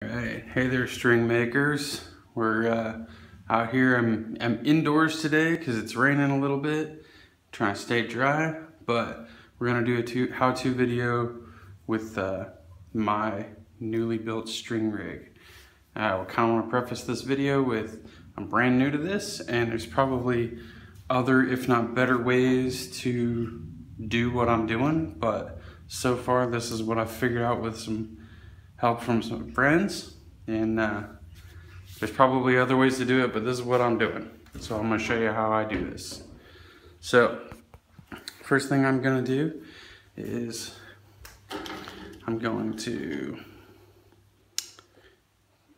Alright, hey there string makers. We're out here, I'm indoors today because it's raining a little bit, trying to stay dry, but we're gonna do a how-to video with my newly built string rig. I kind of want to preface this video with I'm brand new to this and there's probably other, if not better, ways to do what I'm doing, but so far this is what I've figured out with some help from some friends, and there's probably other ways to do it, but this is what I'm doing. So I'm gonna show you how I do this. So first thing I'm gonna do is I'm going to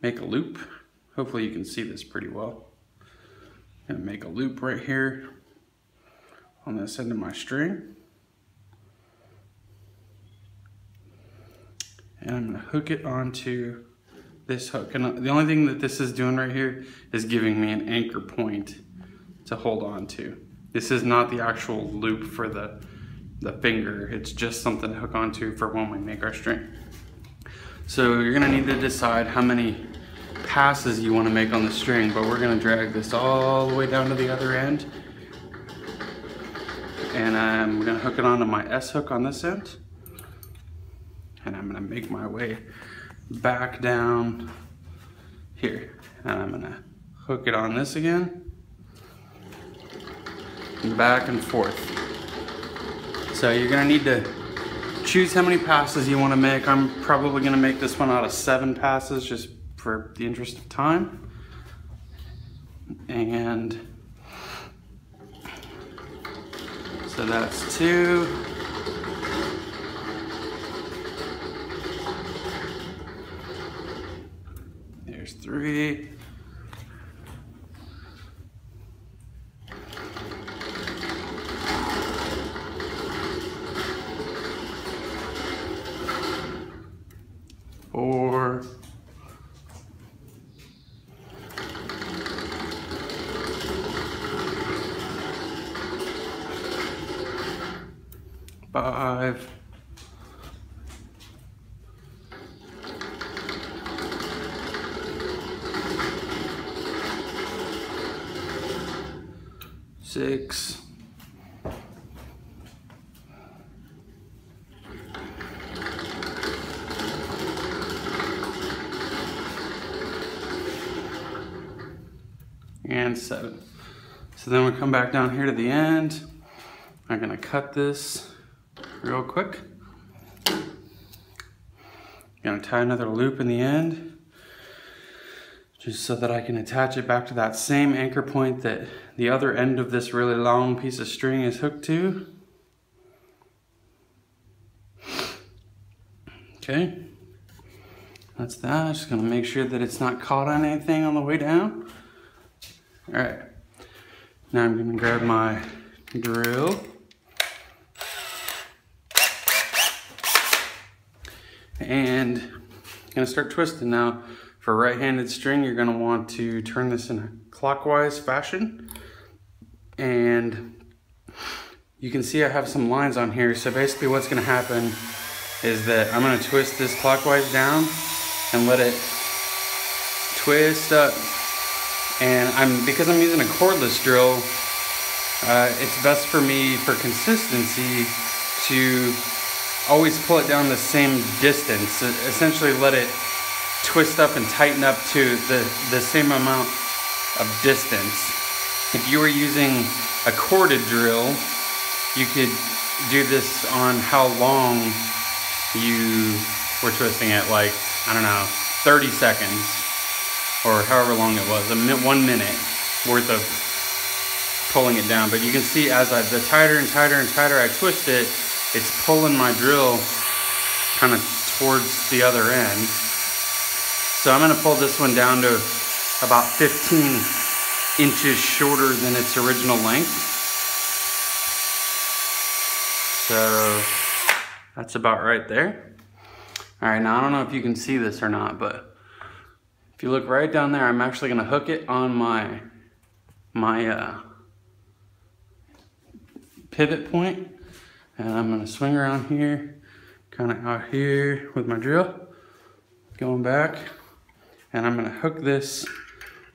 make a loop. Hopefully you can see this pretty well. I'm gonna make a loop right here on this end of my string. And I'm gonna hook it onto this hook. And the only thing that this is doing right here is giving me an anchor point to hold on to. This is not the actual loop for the finger. It's just something to hook onto for when we make our string. So you're gonna need to decide how many passes you wanna make on the string, but we're gonna drag this all the way down to the other end. And I'm gonna hook it onto my S hook on this end. And I'm gonna make my way back down here. And I'm gonna hook it on this again. And back and forth. So you're gonna need to choose how many passes you wanna make. I'm probably gonna make this one out of 7 passes just for the interest of time. And so that's 2. There's 3. Four. 5. 6. 7. So then we come back down here to the end. I'm gonna cut this real quick. Gonna tie another loop in the end, just so that I can attach it back to that same anchor point that the other end of this really long piece of string is hooked to. Okay, that's that. Just gonna make sure that it's not caught on anything on the way down. All right, now I'm gonna grab my drill. And I'm gonna start twisting. Now, for right-handed string, you're gonna want to turn this in a clockwise fashion. And you can see I have some lines on here. So basically what's gonna happen is that I'm gonna twist this clockwise down and let it twist up. And because I'm using a cordless drill, it's best for me, for consistency, to always pull it down the same distance. Essentially let it twist up and tighten up to the same amount of distance. If you were using a corded drill, you could do this on how long you were twisting it, like, I don't know, 30 seconds, or however long it was, 1 minute worth of pulling it down. But you can see as the tighter and tighter and tighter I twist it, it's pulling my drill kind of towards the other end. So I'm gonna pull this one down to about 15 inches shorter than its original length. So that's about right there. All right, now I don't know if you can see this or not, but if you look right down there, I'm actually gonna hook it on my pivot point. And I'm gonna swing around here, kind of out here with my drill, going back, and I'm gonna hook this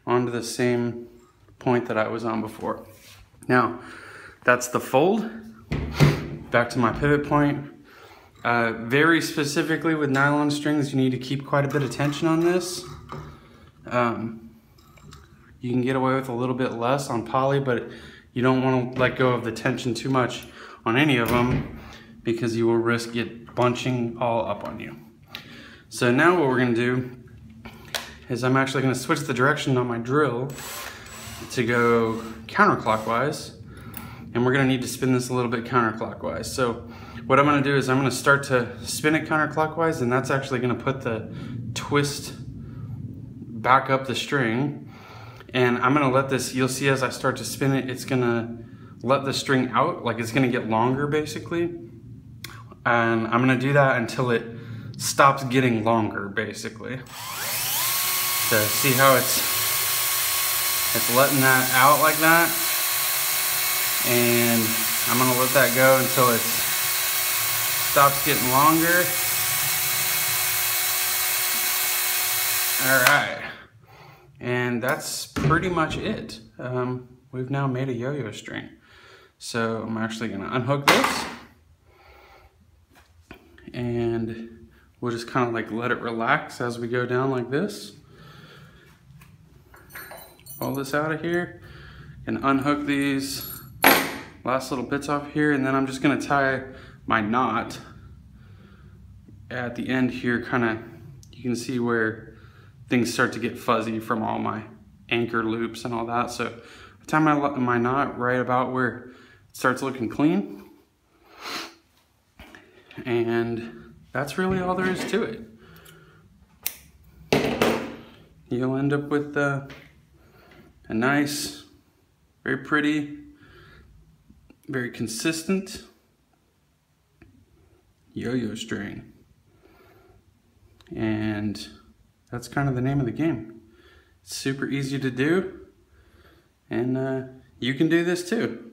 onto the same point that I was on before. Now, that's the fold. Back to my pivot point. Very specifically with nylon strings, you need to keep quite a bit of tension on this. You can get away with a little bit less on poly, but you don't want to let go of the tension too much on any of them because you will risk it bunching all up on you. So now what we're going to do is I'm actually going to switch the direction on my drill to go counterclockwise, and we're going to need to spin this a little bit counterclockwise. So what I'm going to do is I'm going to start to spin it counterclockwise, and that's actually going to put the twist back up the string. And I'm gonna let this, you'll see as I start to spin it, it's gonna let the string out, like it's gonna get longer basically. And I'm gonna do that until it stops getting longer basically. So see how it's letting that out like that. And I'm gonna let that go until it stops getting longer. All right. And that's pretty much it. We've now made a yo-yo string. So I'm actually gonna unhook this, and we'll just kind of like let it relax as we go down like this. Pull this out of here and unhook these last little bits off here, and then I'm just gonna tie my knot at the end here. Kind of, you can see where things start to get fuzzy from all my anchor loops and all that. So I tie my knot right about where it starts looking clean. And that's really all there is to it. You'll end up with a nice, very pretty, very consistent yo-yo string. And that's kind of the name of the game. It's super easy to do, and you can do this too.